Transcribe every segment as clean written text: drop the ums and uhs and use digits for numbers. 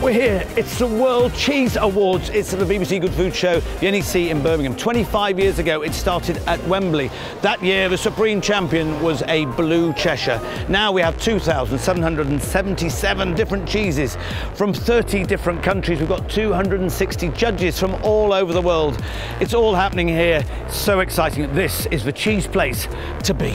We're here, it's the World Cheese Awards. It's the BBC Good Food Show, the NEC in Birmingham. 25 years ago, it started at Wembley. That year, the supreme champion was a blue Cheshire. Now we have 2,777 different cheeses from 30 different countries. We've got 260 judges from all over the world. It's all happening here. It's so exciting. This is the cheese place to be.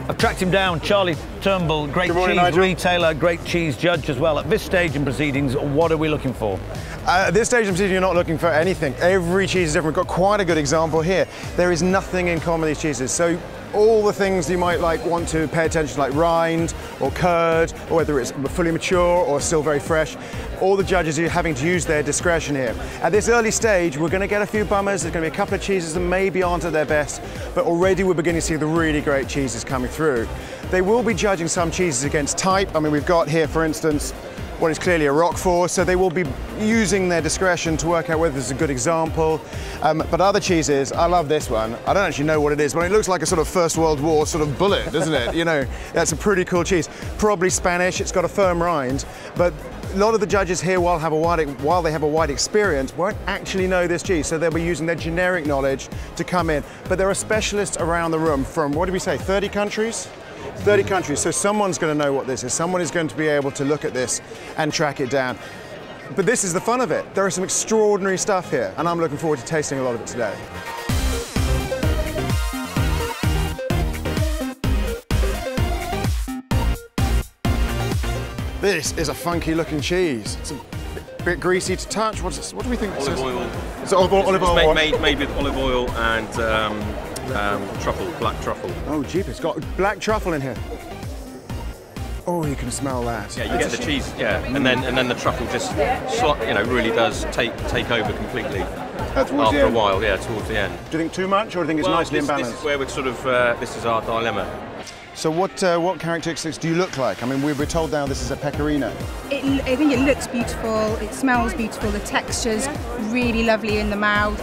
I've tracked him down, Charlie Turnbull, great cheese retailer, great cheese judge as well. At this stage in proceedings, what are we looking for? At this stage in proceedings, you're not looking for anything. Every cheese is different. We've got quite a good example here. There is nothing in common with these cheeses. So all the things you might want to pay attention to, like rind or curd, or whether it's fully mature or still very fresh, all the judges are having to use their discretion here. At this early stage, we're going to get a few bummers. There's going to be a couple of cheeses that maybe aren't at their best, but already we're beginning to see the really great cheeses coming through. They will be judging some cheeses against type. I mean, we've got here, for instance, what is clearly a Roquefort, so they will be using their discretion to work out whether this is a good example. But other cheeses, I love this one. I don't actually know what it is, but it looks like a sort of First World War sort of bullet, doesn't it? You know, that's a pretty cool cheese. Probably Spanish, it's got a firm rind, but a lot of the judges here, while they have a wide experience, won't actually know this cheese, so they'll be using their generic knowledge to come in. But there are specialists around the room from, what did we say, 30 countries? 30 countries, so someone's going to know what this is. Someone is going to be able to look at this and track it down. But this is the fun of it. There is some extraordinary stuff here, and I'm looking forward to tasting a lot of it today. This is a funky looking cheese. It's a bit greasy to touch. What do we think? Olive oil. It's olive oil. Made with olive oil and truffle, black truffle. Oh, jeep, it's got black truffle in here. Oh, you can smell that. Yeah, you get the cheese, yeah, and then the truffle just, really does take over completely after a while, yeah, towards the end. Do you think too much, or do you think it's nicely in balance? This is where we're sort of, this is our dilemma. So what characteristics do you look like? I mean, we're told now this is a pecorino. I think it looks beautiful, it smells beautiful, the texture's really lovely in the mouth,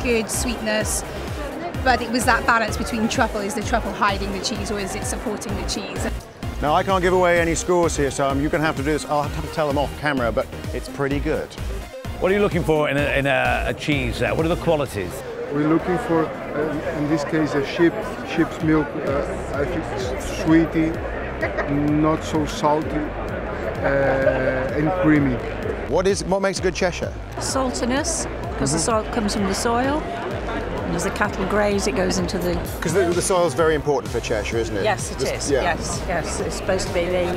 good sweetness. But it was that balance between truffle. Is the truffle hiding the cheese, or is it supporting the cheese? Now, I can't give away any scores here, so you're going to have to do this. I'll have to tell them off camera, but it's pretty good. What are you looking for in a cheese? What are the qualities? We're looking for, in this case, a sheep's milk. I think it's sweety, not so salty, and creamy. What makes a good Cheshire? Saltiness, because the salt comes from the soil. And as the cattle graze, it goes into the... Because the soil's very important for Cheshire, isn't it? Yes, it is. Yeah. Yes. It's supposed to be the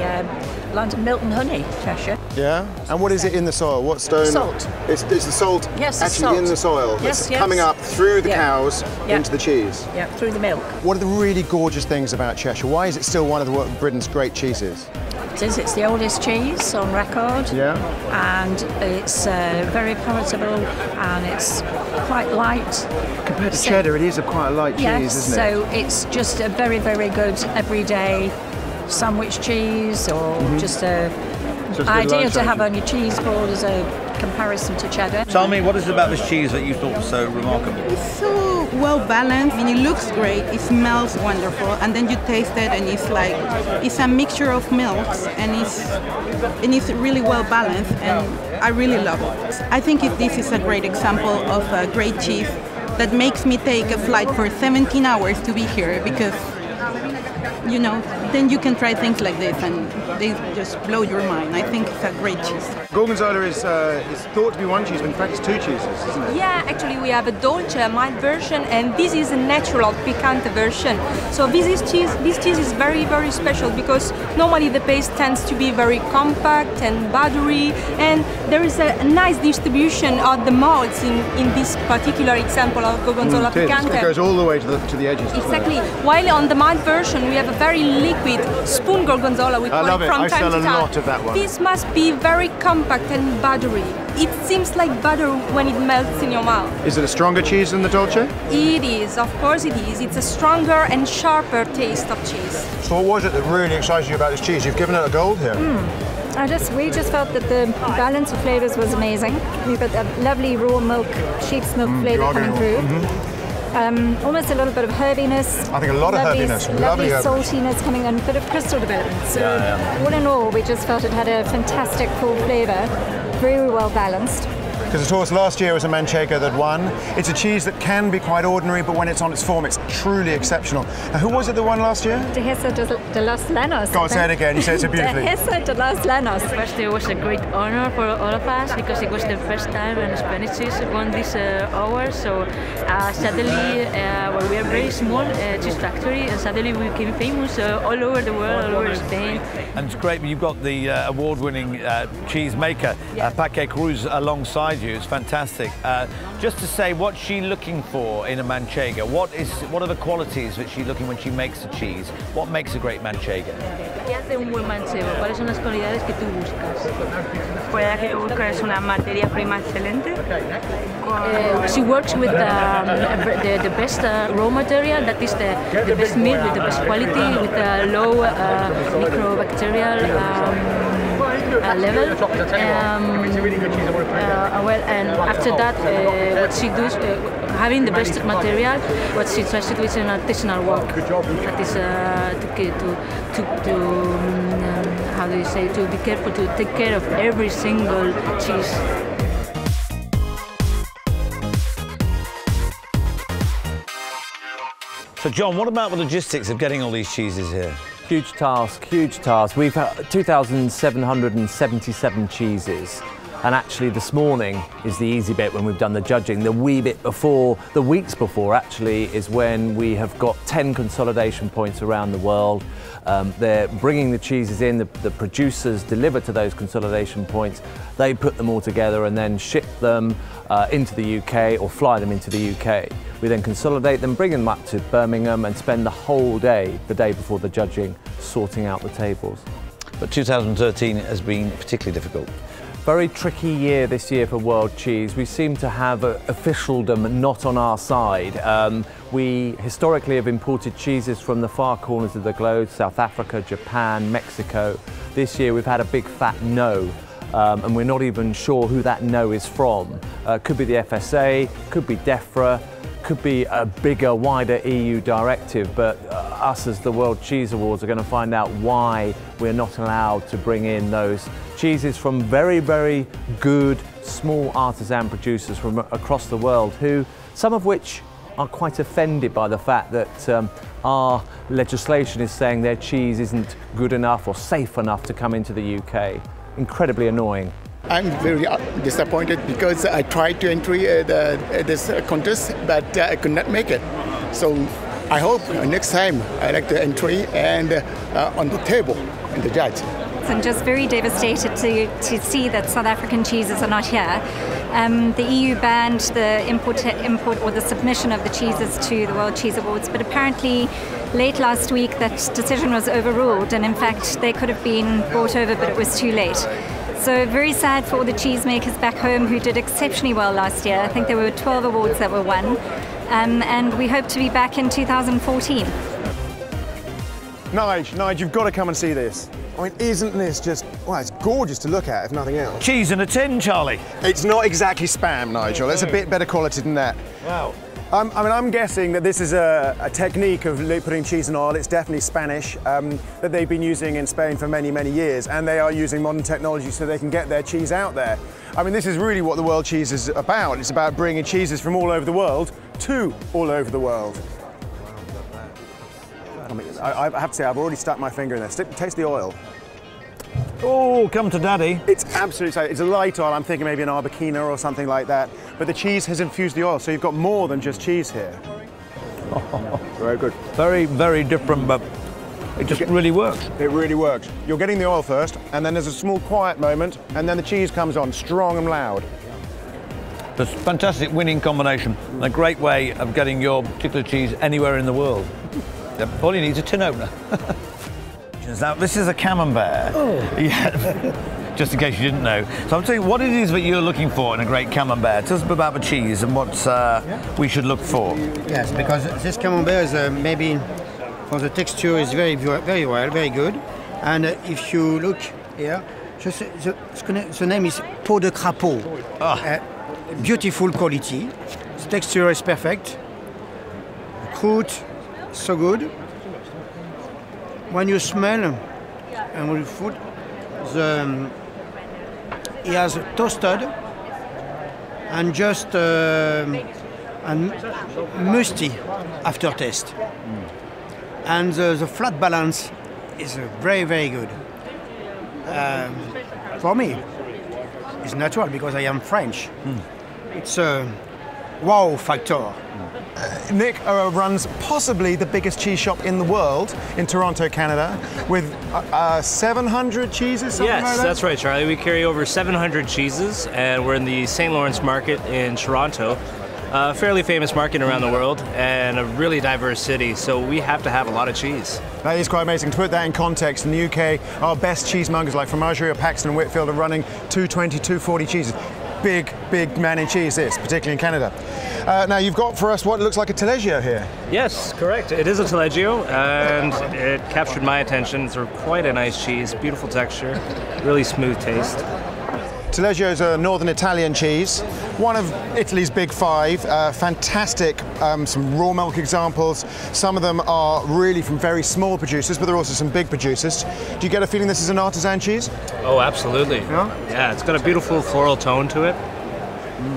land of milk and honey, Cheshire. Yeah? And what is it in the soil? What stone? Salt. It's the salt actually in the soil. Yes, it's coming up through the cows into the cheese. Yeah, through the milk. What are the really gorgeous things about Cheshire? Why is it still one of Britain's great cheeses? It's the oldest cheese on record. Yeah. And it's very palatable, and it's quite light. Compared to cheddar, it is quite a light cheese, isn't it? So it's just a very, very good everyday sandwich cheese, or just a ideal to have on your cheese board as a comparison to cheddar. Tell me, what is it about this cheese that you thought was so remarkable? It's so well balanced. I mean, it looks great, it smells wonderful, and then you taste it and it's like, it's a mixture of milks, and it's really well balanced, and I really love it. I think this is a great example of a great cheese that makes me take a flight for 17 hours to be here, because then you can try things like this and they just blow your mind. I think it's a great cheese. Gorgonzola is thought to be one cheese, but in fact it's two cheeses, isn't it? Yeah, actually we have a dolce, a mild version, and this is a natural, picante version. So this cheese is very, very special, because normally the paste tends to be very compact and buttery, and there is a nice distribution of the molds in this particular example of Gorgonzola picante. It goes all the way to the edges. Exactly. While on the mild version we have a very liquid spoon Gorgonzola, we call it from time to time. I sell a lot of that one. This must be very compact and buttery. it seems like butter when it melts in your mouth. Is it a stronger cheese than the Dolce? It is, of course it is. It's a stronger and sharper taste of cheese. So what was it that really excited you about this cheese? You've given it a gold here. We just felt that the balance of flavors was amazing. We've got that lovely raw milk, sheep's milk flavor coming through. Almost a little bit of herbiness. I think a lot of herbiness. Lovely saltiness coming in, a bit of crystal development. So all in all, we just felt it had a fantastic full flavour, very well balanced. Because of course last year was a Manchego that won. It's a cheese that can be quite ordinary, but when it's on its form, it's truly exceptional. Now, who was it that won last year? Dehesa de los Llanos. Go on, say it again, you say it so beautifully. Dehesa de los Llanos. First, it was a great honor for all of us because it was the first time a Spanish cheese won this award. So suddenly, well, we are a very small cheese factory, and suddenly we became famous all over the world, all over Spain. And it's great, you've got the award-winning cheese maker, Paque Cruz, alongside you. It's fantastic. Just to say, what's she looking for in a manchego? What are the qualities that she's looking when she makes a cheese? What makes a great manchego? ¿Qué hace un buen manchego? ¿Cuáles son las cualidades que tú buscas? Pues que buscas una materia prima excelente. She works with the best raw material, that is the best milk with the best quality, with a low microbacterial level. Well, and after that, what she does, having the best material, what she tries to do is an artisanal work. That is how do you say, to be careful to take care of every single cheese. So John, what about the logistics of getting all these cheeses here? Huge task, huge task. We've had 2,777 cheeses. And actually this morning is the easy bit when we've done the judging. The wee bit before, the weeks before actually, is when we have got 10 consolidation points around the world. They're bringing the cheeses in, the producers deliver to those consolidation points. They put them all together and then ship them into the UK or fly them into the UK. We then consolidate them, bring them up to Birmingham and spend the whole day, the day before the judging, sorting out the tables. But 2013 has been particularly difficult. Very tricky year this year for world cheese. We seem to have officialdom not on our side. We historically have imported cheeses from the far corners of the globe, South Africa, Japan, Mexico. This year we've had a big fat no, and we're not even sure who that no is from. Could be the FSA, could be DEFRA, could be a bigger, wider EU directive, but us as the World Cheese Awards are going to find out why we're not allowed to bring in those cheeses from very, very good, small artisan producers from across the world, who, some of which are quite offended by the fact that our legislation is saying their cheese isn't good enough or safe enough to come into the UK. Incredibly annoying. I'm very disappointed because I tried to enter this contest, but I could not make it. So I hope next time I like to entry and on the table and the judge. I'm just very devastated to see that South African cheeses are not here. The EU banned the import or the submission of the cheeses to the World Cheese Awards, but apparently late last week that decision was overruled, and in fact they could have been brought over, but it was too late. So very sad for all the cheesemakers back home who did exceptionally well last year. I think there were 12 awards that were won, and we hope to be back in 2014. Nige, you've got to come and see this. I mean, isn't this just, well, it's gorgeous to look at, if nothing else. Cheese in a tin, Charlie. It's not exactly Spam, Nigel. It's a bit better quality than that. Wow. I mean, I'm guessing that this is a technique of putting cheese in oil. It's definitely Spanish, that they've been using in Spain for many, many years, and they are using modern technology so they can get their cheese out there. I mean, this is really what the World Cheese is about. It's about bringing cheeses from all over the world to all over the world. I mean, I have to say, I've already stuck my finger in there. Taste the oil. Oh, come to daddy. It's absolutely, it's a light oil. I'm thinking maybe an Arbequina or something like that. But the cheese has infused the oil, so you've got more than just cheese here. Very good. Very, very different, but it just really works. It really works. You're getting the oil first, and then there's a small quiet moment, and then the cheese comes on, strong and loud. It's a fantastic winning combination, and a great way of getting your particular cheese anywhere in the world. All you need is a tin opener. Now, this is a Camembert. Oh. Yeah. just in case you didn't know. So I'm saying, what it is that you're looking for in a great Camembert? Tell us about the cheese and what we should look for. Yes, because this Camembert is maybe for the texture is very well, very good. And if you look here, the name is Peau de Crapaud. Beautiful quality. The texture is perfect. Croûte, so good. When you smell and with food, it has toasted and just and musty aftertaste. And the flat balance is very good. For me, it's natural because I am French. It's a wow factor. Nick runs possibly the biggest cheese shop in the world in Toronto, Canada, with 700 cheeses, something like that? Yes, that's right, Charlie. We carry over 700 cheeses, and we're in the St. Lawrence market in Toronto. A fairly famous market around the world and a really diverse city, so we have to have a lot of cheese. That is quite amazing. To put that in context, in the UK, our best cheesemongers like Fromagerie or Paxton and Whitfield are running 220, 240 cheeses. Big man in cheese, this, particularly in Canada. Now you've got for us what looks like a Taleggio here. Yes, correct. It is a Taleggio, and it captured my attention. It's quite a nice cheese, beautiful texture, really smooth taste. Taleggio is a northern Italian cheese, one of Italy's big five. Fantastic, some raw milk examples. Some of them are really from very small producers, but there are also some big producers. Do you get a feeling this is an artisan cheese? Oh, absolutely. Yeah, it's got a beautiful floral tone to it.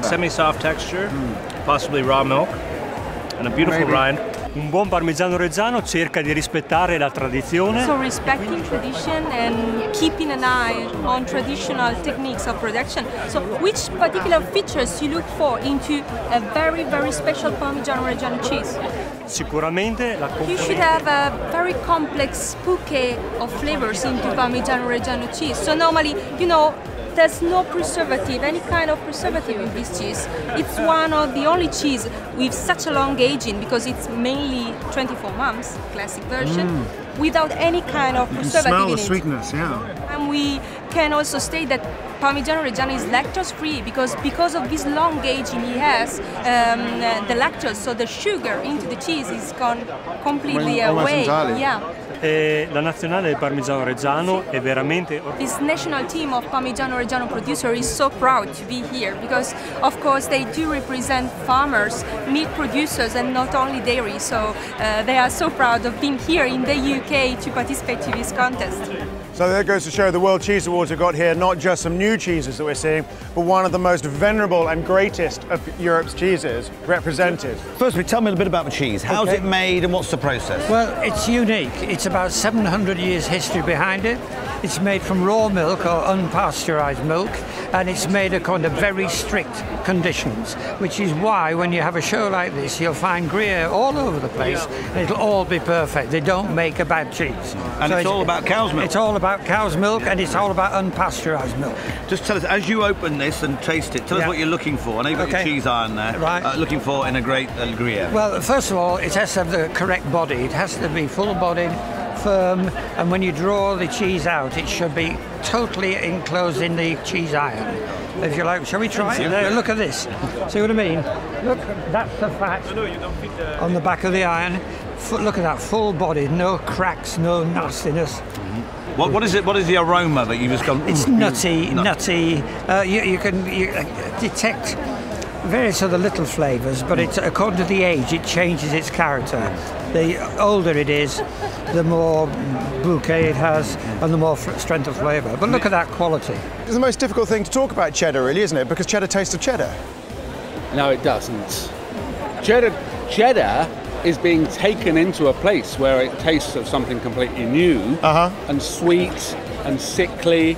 Semi-soft texture, possibly raw milk, and a beautiful rind. Un buon parmigiano reggiano cerca di rispettare la tradizione. So respecting tradition and keeping an eye on traditional techniques of production. So which particular features you look for into a very special Parmigiano Reggiano cheese? Sicuramente la You should have a very complex bouquet of flavors into Parmigiano Reggiano cheese. So normally, you know, there's no preservative, any kind of preservative in this cheese. It's one of the only cheese with such a long aging because it's mainly 24 months, classic version, without any kind of preservative smell in the it. sweetness, yeah. And we can also state that Parmigiano Reggiano is lactose free because of this long aging he has, the lactose, so the sugar into the cheese is gone completely away. Yeah. La nazionale del Parmigiano Reggiano è veramente... This national team of Parmigiano Reggiano producers is so proud to be here because, of course, they do represent farmers, meat producers, and not only dairy. So they are so proud of being here in the UK to participate in this contest. So that goes to show the World Cheese Awards we've got here, not just some new cheeses that we're seeing, but one of the most venerable and greatest of Europe's cheeses represented. Firstly, tell me a bit about the cheese. How's it made and what's the process? Well, it's unique. It's about 700 years history behind it. It's made from raw milk or unpasteurized milk, and it's made under very strict conditions, which is why when you have a show like this, you'll find Gliar all over the place, and it'll all be perfect. They don't make a bad cheese. And so it's all about cow's milk? It's all about cow's milk, and it's all about unpasteurized milk. Just tell us, as you open this and taste it, tell us what you're looking for. I know you've got your cheese iron there. Right. Looking for in a great Gliar. Well, first of all, it has to have the correct body. It has to be full-bodied, firm, and when you draw the cheese out, it should be totally enclosed in the cheese iron. If you like, shall we try it? Look at this. See what I mean? Look, that's the fat on the back of the iron. Look at that, full-bodied, no cracks, no nastiness. What is it? What is the aroma that you've just gone? It's nutty. You can detect various other little flavours, but it's according to the age, it changes its character. The older it is, the more bouquet it has, and the more strength of flavour. But look at that quality. It's the most difficult thing to talk about cheddar, really, isn't it? Because cheddar tastes of cheddar. No, it doesn't. Cheddar is being taken into a place where it tastes of something completely new and sweet and sickly.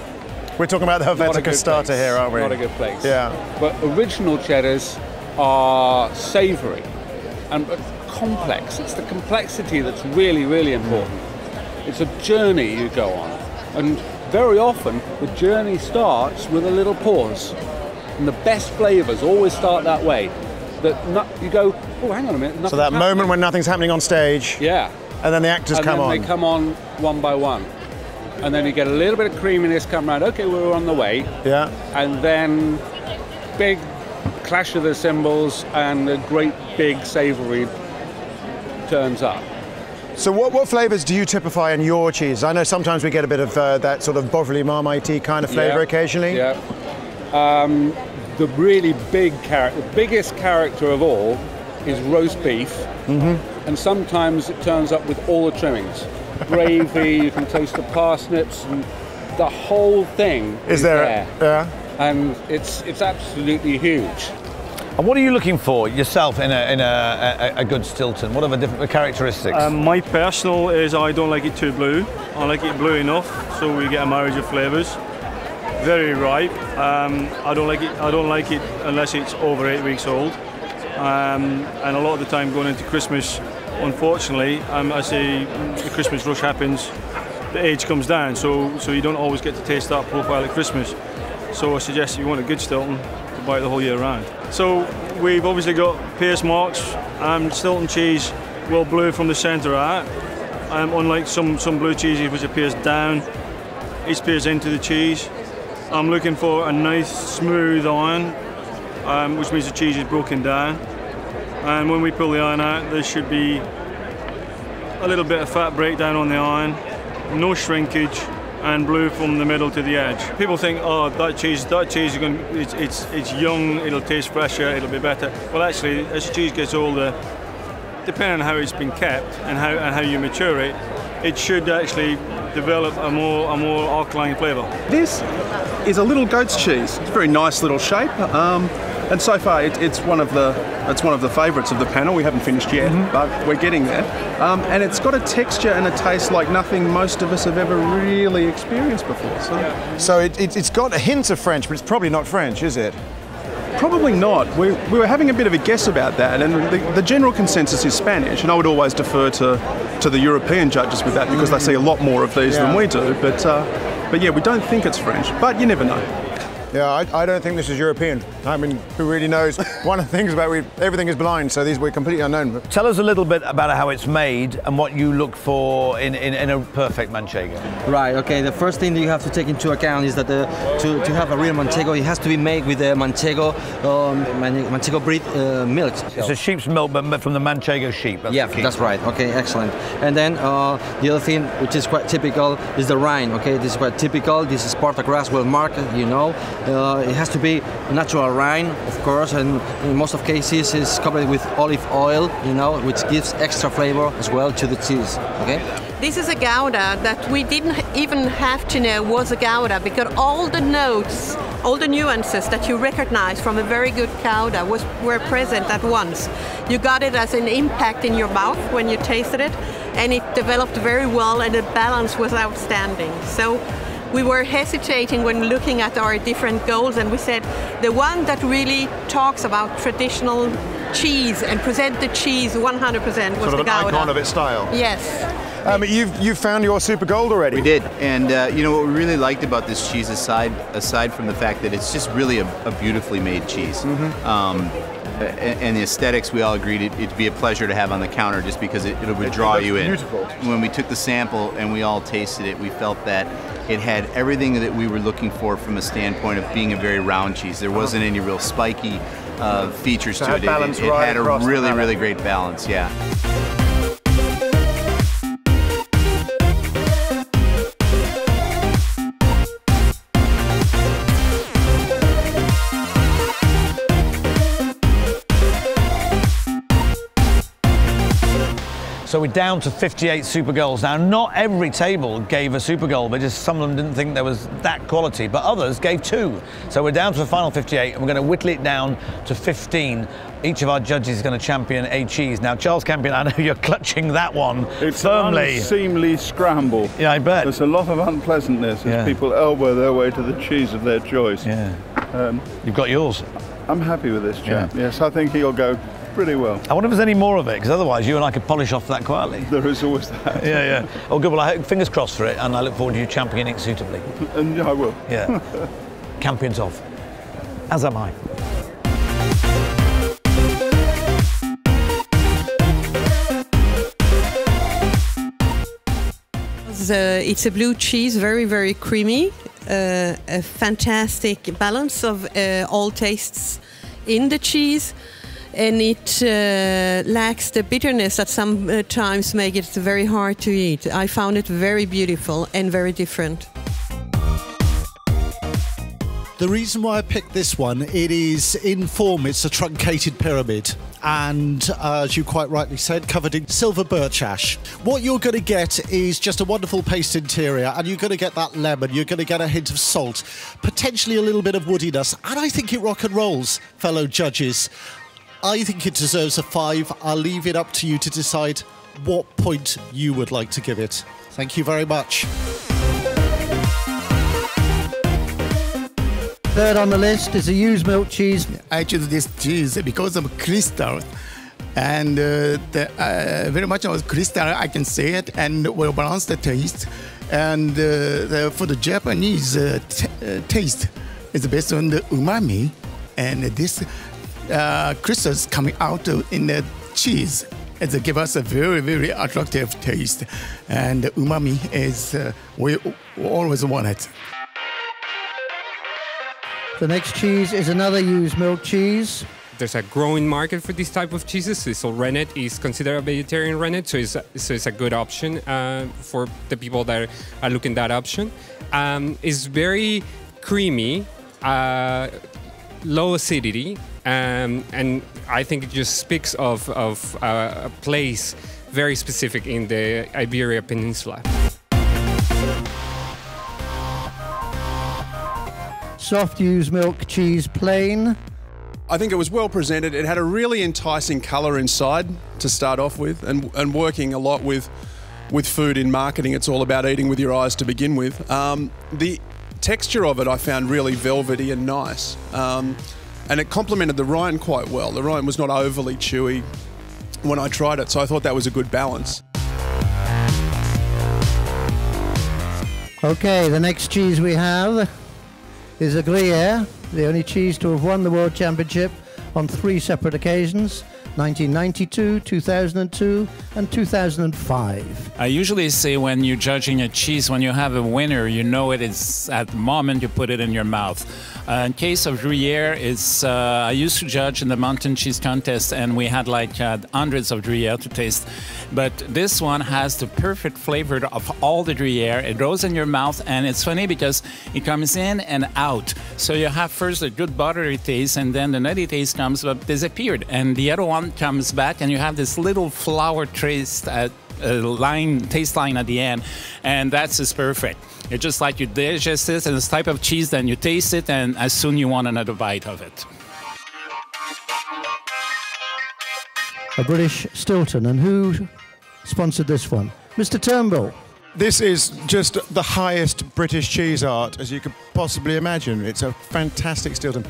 We're talking about the Helvetica starter here, aren't we? Not a good place. Yeah. But original cheddars are savoury and complex. It's the complexity that's really important. It's a journey you go on. And very often, the journey starts with a little pause. And the best flavours always start that way. You go, oh, hang on a minute. So that moment when nothing's happening on stage. Yeah. And then the actors come on. And then they come on one by one. and then you get a little bit of creaminess come around. Okay, we're on the way. Yeah. And then big clash of the cymbals and a great big savoury turns up. So what flavours do you typify in your cheese? I know sometimes we get a bit of that sort of Bovrily Marmite kind of flavour occasionally. Yeah. The really big character, the biggest character of all is roast beef. And sometimes it turns up with all the trimmings. Gravy, you can taste the parsnips, and the whole thing is there. Yeah. And it's absolutely huge. And what are you looking for yourself in a good Stilton? What are the different characteristics? My personal is I don't like it too blue. I like it blue enough, so we get a marriage of flavours. Very ripe. I don't like it unless it's over 8 weeks old. And a lot of the time going into Christmas, unfortunately, I say the Christmas rush happens, the age comes down, so you don't always get to taste that profile at Christmas. So I suggest if you want a good Stilton, to buy it the whole year round. So we've obviously got pierce marks. Stilton cheese will blue from the centre out. Unlike some blue cheeses which are pierced down, it's pierced into the cheese. I'm looking for a nice smooth iron, which means the cheese is broken down. And when we pull the iron out, there should be a little bit of fat breakdown on the iron, no shrinkage, and blue from the middle to the edge. People think, oh, that cheese is going. It's young. It'll taste fresher. It'll be better. Well, actually, as the cheese gets older, depending on how it's been kept and how you mature it, it should actually develop a more alkaline flavour. This is a little goat's cheese. It's a very nice little shape, and so far it's one of the favourites of the panel. We haven't finished yet, but we're getting there. And it's got a texture and a taste like nothing most of us have ever really experienced before. So it's got a hint of French, but it's probably not French, is it? Probably not. We were having a bit of a guess about that, and the general consensus is Spanish, and I would always defer to the European judges with that because they see a lot more of these than we do. But yeah, we don't think it's French, but you never know. Yeah, I don't think this is European. I mean, who really knows? One of the things about everything is blind, so these were completely unknown. Tell us a little bit about how it's made and what you look for in a perfect manchego. Right, okay, the first thing that you have to take into account is that to have a real manchego, it has to be made with the manchego breed milk. It's a sheep's milk, but from the manchego sheep. That's right, okay, excellent. And then the other thing, which is quite typical, is the rind, okay? This is quite typical. This is Sparta grass, well marked, you know. It has to be natural rind, of course, and in most of cases it's covered with olive oil, you know, which gives extra flavor as well to the cheese, okay? This is a Gouda that we didn't even have to know was a Gouda, because all the notes, all the nuances that you recognize from a very good Gouda were present at once. You got it as an impact in your mouth when you tasted it, and it developed very well, and the balance was outstanding. So we were hesitating when looking at our different goals, and we said the one that really talks about traditional cheese and present the cheese 100% was the Gouda. Sort of an icon of its style. Yes. You've found your Super Gold already. We did, and you know what we really liked about this cheese, aside from the fact that it's just really a beautifully made cheese. And the aesthetics, we all agreed it'd be a pleasure to have on the counter just because it would draw you in. Beautiful. When we took the sample and we all tasted it, we felt that it had everything that we were looking for from a standpoint of being a very round cheese. There wasn't any real spiky features to it. It had a really great balance, yeah. So we're down to 58 Super Golds. Now, not every table gave a Super Gold, but just some of them didn't think there was that quality, but others gave 2. So we're down to the final 58, and we're going to whittle it down to 15. Each of our judges is going to champion a cheese. Now, Charles Campion, I know you're clutching that one firmly. It's an unseemly scramble. Yeah, I bet. There's a lot of unpleasantness as people elbow their way to the cheese of their choice. Yeah. You've got yours. I'm happy with this chap. Yes, I think he'll go pretty well. I wonder if there's any more of it, because otherwise you and I could polish off that quietly. There is always that. Yeah. Oh, good. Well, I hope, fingers crossed for it, and I look forward to you championing it suitably. And I will. Yeah. Campion's off. As am I. This is it's a blue cheese, very, very creamy, a fantastic balance of all tastes in the cheese, and it lacks the bitterness that sometimes make it very hard to eat. I found it very beautiful and very different. The reason why I picked this one, it is in form, it's a truncated pyramid. And as you quite rightly said, covered in silver birch ash. What you're going to get is just a wonderful paste interior, and you're going to get that lemon, you're going to get a hint of salt, potentially a little bit of woodiness, and I think it rock and rolls, fellow judges. I think it deserves a 5. I'll leave it up to you to decide what point you would like to give it. Thank you very much. Third on the list is a used milk cheese. I choose this cheese because of crystal, and very much of crystal, I can say it, and will balance the taste. And for the Japanese taste, is based on the umami, and this crystals coming out in the cheese. It gives us a very, very attractive taste, and the umami is we always want it. The next cheese is another used milk cheese. There's a growing market for this type of cheeses. So rennet is considered a vegetarian rennet, so it's a good option for the people that are looking at that option. It's very creamy, low acidity, and I think it just speaks of a place very specific in the Iberia Peninsula. Soft used milk cheese plain. I think it was well presented. It had a really enticing colour inside to start off with, and working a lot with food in marketing. It's all about eating with your eyes to begin with. The texture of it I found really velvety and nice, and it complemented the rind quite well. The rind was not overly chewy when I tried it, so I thought that was a good balance. Okay, the next cheese we have is a Gliar, the only cheese to have won the World Championship on 3 separate occasions, 1992, 2002 and 2005. I usually say when you're judging a cheese, when you have a winner, you know it is at the moment you put it in your mouth. In case of Gruyere, I used to judge in the mountain cheese contest, and we had hundreds of Gruyere to taste. But this one has the perfect flavor of all the Gruyere. It goes in your mouth, and it's funny because it comes in and out. So you have first a good buttery taste, and then the nutty taste comes but disappeared, and the other one comes back, and you have this little flour taste taste line at the end, and that's just perfect. It's just like you digest it, and this type of cheese, then you taste it, and as soon you want another bite of it. A British Stilton, and who sponsored this one? Mr. Turnbull. This is just the highest British cheese art as you could possibly imagine. It's a fantastic Stilton.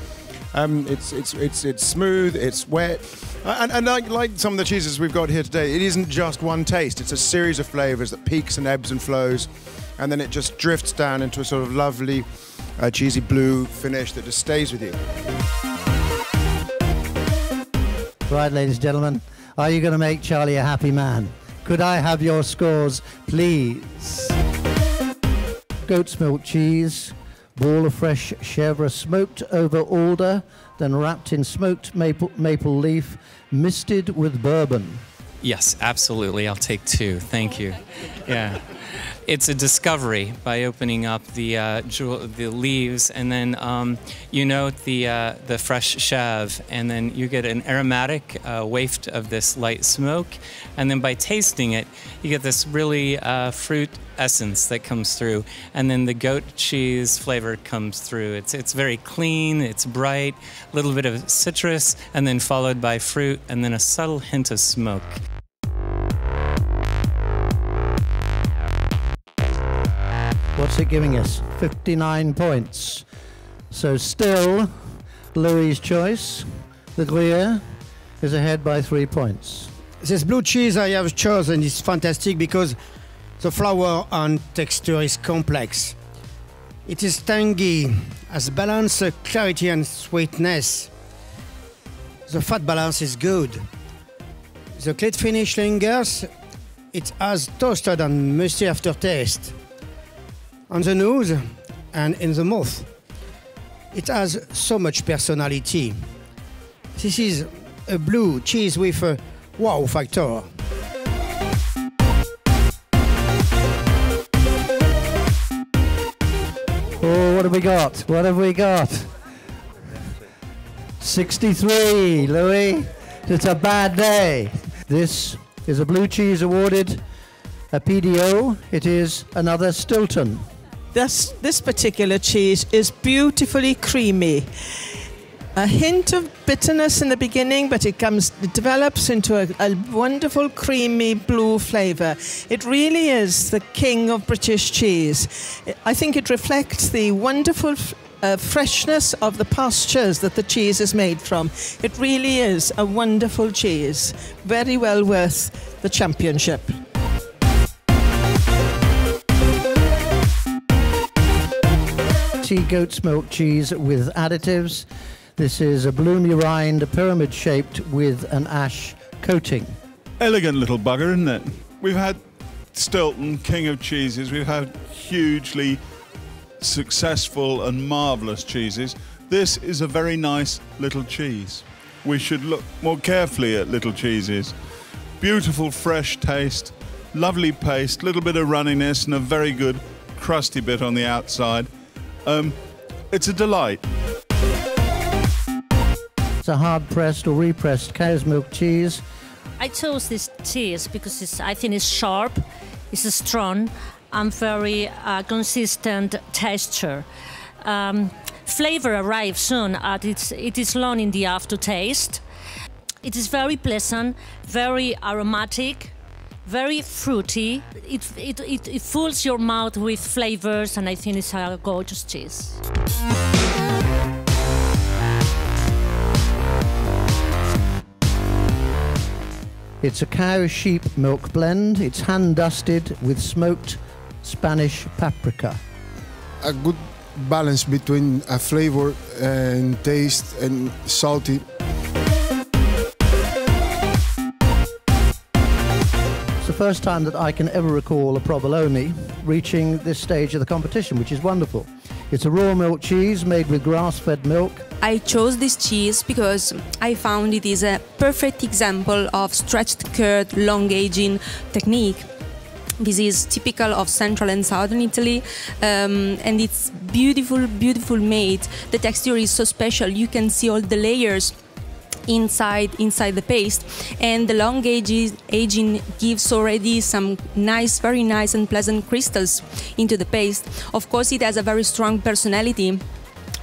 It's smooth, it's wet, and like some of the cheeses we've got here today, it isn't just one taste. It's a series of flavours that peaks and ebbs and flows, and then it just drifts down into a sort of lovely, cheesy blue finish that just stays with you. Right, ladies and gentlemen, are you going to make Charlie a happy man? Could I have your scores, please? Goat's milk cheese. Ball of fresh chèvre smoked over alder, then wrapped in smoked maple leaf, misted with bourbon. Yes, absolutely. I'll take 2. Thank you. Yeah. It's a discovery by opening up the leaves, and then you note the fresh chèvre, and then you get an aromatic waft of this light smoke, and then by tasting it, you get this really fruit essence that comes through, and then the goat cheese flavor comes through. It's very clean, it's bright, a little bit of citrus, and then followed by fruit, and then a subtle hint of smoke. What's it giving us? 59 points. So still, Louis' choice, the Gliar, is ahead by 3 points. This blue cheese I have chosen is fantastic because the flour and texture is complex. It is tangy, has balance, clarity and sweetness. The fat balance is good. The clean finish lingers. It has toasted and musty aftertaste on the nose and in the mouth. It has so much personality. This is a blue cheese with a wow factor. Oh, what have we got? What have we got? 63, Louis. It's a bad day. This is a blue cheese awarded a PDO. It is another Stilton. This particular cheese is beautifully creamy. A hint of bitterness in the beginning, but it develops into a wonderful creamy blue flavour. It really is the king of British cheese. I think it reflects the wonderful freshness of the pastures that the cheese is made from. It really is a wonderful cheese. Very well worth the championship. Goat's milk cheese with additives. This is a bloomy rind, pyramid shaped with an ash coating. Elegant little bugger, isn't it? We've had Stilton, king of cheeses. We've had hugely successful and marvellous cheeses. This is a very nice little cheese. We should look more carefully at little cheeses. Beautiful fresh taste, lovely paste, little bit of runniness and a very good crusty bit on the outside. It's a delight. It's a hard-pressed or repressed cow's milk cheese. I chose this cheese because I think it's sharp, it's strong, and very consistent texture. Flavor arrives soon, and it is long in the aftertaste. It is very pleasant, very aromatic, very fruity. It fills your mouth with flavors, and I think it's a gorgeous cheese. It's a cow-sheep milk blend. It's hand-dusted with smoked Spanish paprika. A good balance between a flavor and taste and salty. It's the first time that I can ever recall a provolone reaching this stage of the competition, which is wonderful. It's a raw milk cheese made with grass-fed milk. I chose this cheese because I found it is a perfect example of stretched curd long aging technique. This is typical of Central and Southern Italy, and it's beautiful made. The texture is so special. You can see all the layers inside the paste, and the long aging gives already some very nice and pleasant crystals into the paste. Of course, it has a very strong personality,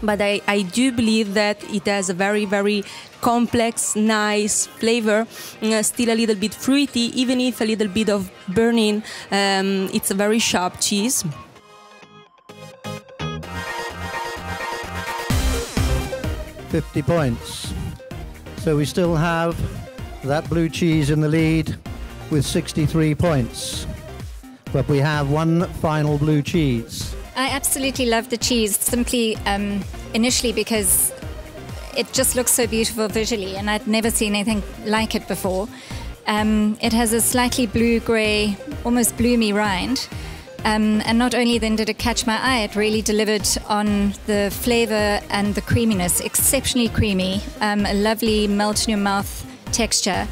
but I do believe that it has a very complex, nice flavor, still a little bit fruity, even if a little bit of burning. It's a very sharp cheese. $50 points. So we still have that blue cheese in the lead with 63 points. But we have one final blue cheese. I absolutely love the cheese, simply initially because it just looks so beautiful visually, and I'd never seen anything like it before. It has a slightly blue-grey, almost bloomy rind. And not only then did it catch my eye, it really delivered on the flavor and the creaminess, exceptionally creamy, a lovely melt in your mouth texture,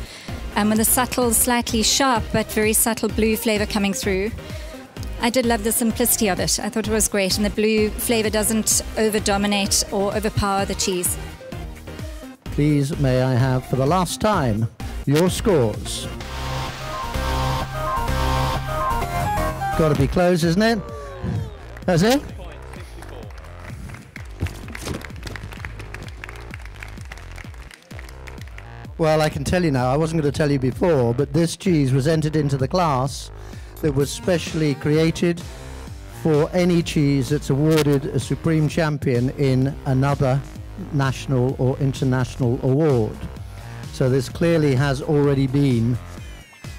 with a subtle, slightly sharp but very subtle blue flavor coming through. I did love the simplicity of it. I thought it was great, and the blue flavor doesn't over-dominate or overpower the cheese. Please, may I have, for the last time, your scores? Got to be close, isn't it? That's it? Well, I can tell you now, I wasn't going to tell you before, but this cheese was entered into the class that was specially created for any cheese that's awarded a supreme champion in another national or international award. So this clearly has already been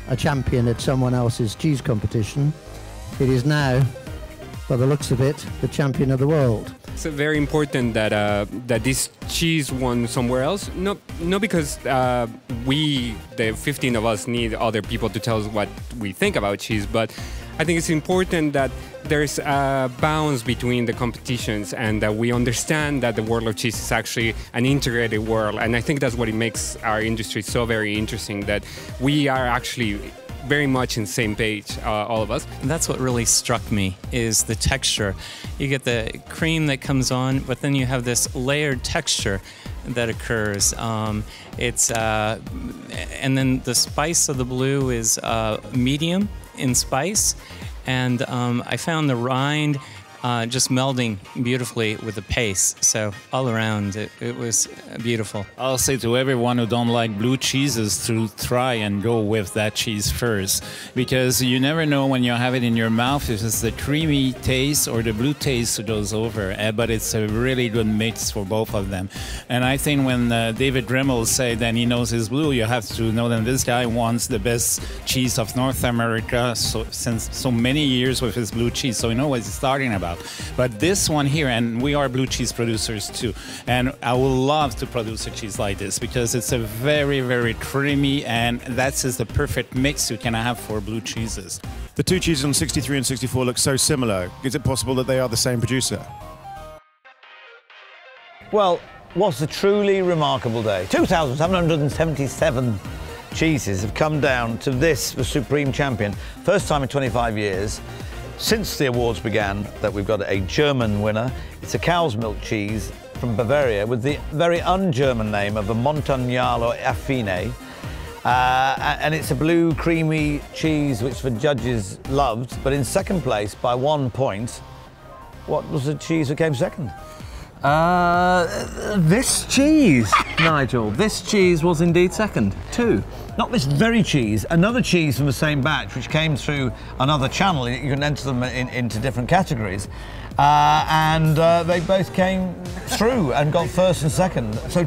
a champion at someone else's cheese competition. It is now, by the looks of it, the champion of the world. It's very important that that this cheese won somewhere else. Not because we, the 15 of us, need other people to tell us what we think about cheese, but I think it's important that there's a balance between the competitions and that we understand that the world of cheese is actually an integrated world. And I think that's what it makes our industry so very interesting, that we are actually very much in the same page, all of us. And that's what really struck me, is the texture. You get the cream that comes on, but then you have this layered texture that occurs. And then the spice of the blue is medium in spice, and I found the rind just melding beautifully with the paste. So all around, it was beautiful. I'll say to everyone who don't like blue cheeses to try and go with that cheese first, because you never know when you have it in your mouth if it's the creamy taste or the blue taste goes over. But it's a really good mix for both of them. And I think when David Dremel said that he knows his blue, you have to know that this guy wants the best cheese of North America since so many years with his blue cheese, so he knows what he's talking about. But this one here, and we are blue cheese producers too, and I would love to produce a cheese like this because it's a very, very creamy, and that's the perfect mix you can have for blue cheeses. The two cheeses on 63 and 64 look so similar. Is it possible that they are the same producer? Well, what's a truly remarkable day? 2,777 cheeses have come down to this, the Supreme Champion. First time in 25 years. Since the awards began, that we've got a German winner. It's a cow's milk cheese from Bavaria with the very un-German name of a Montagnolo Affine. And it's a blue, creamy cheese which the judges loved. But in second place, by 1 point, what was the cheese that came second? This cheese, Nigel. This cheese was indeed second, too. Not this very cheese, another cheese from the same batch, which came through another channel. You can enter them into different categories. They both came through and got first and second. So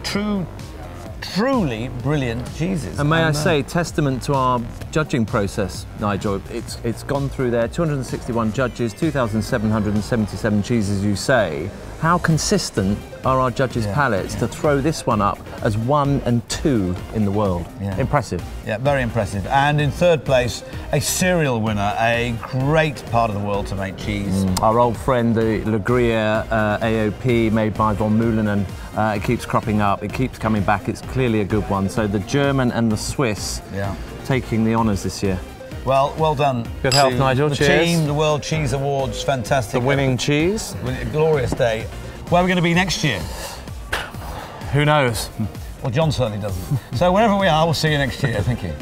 truly brilliant cheeses. And may I say, testament to our judging process, Nigel. It's gone through there, 261 judges, 2,777 cheeses, you say. How consistent are our judges' palates to throw this one up as 1 and 2 in the world? Yeah. Impressive. Yeah, very impressive. And in third place, a serial winner, a great part of the world to make cheese. Our old friend, the Gliar AOP, made by Von Mühlenen. It keeps cropping up, it keeps coming back. It's clearly a good one. So the German and the Swiss taking the honours this year. Well done. Good health, Nigel. The Cheers. team, the World Cheese Awards, fantastic. The winning cheese. A glorious day. Where are we going to be next year? Who knows? Well, John certainly doesn't. So wherever we are, we'll see you next year. Thank you.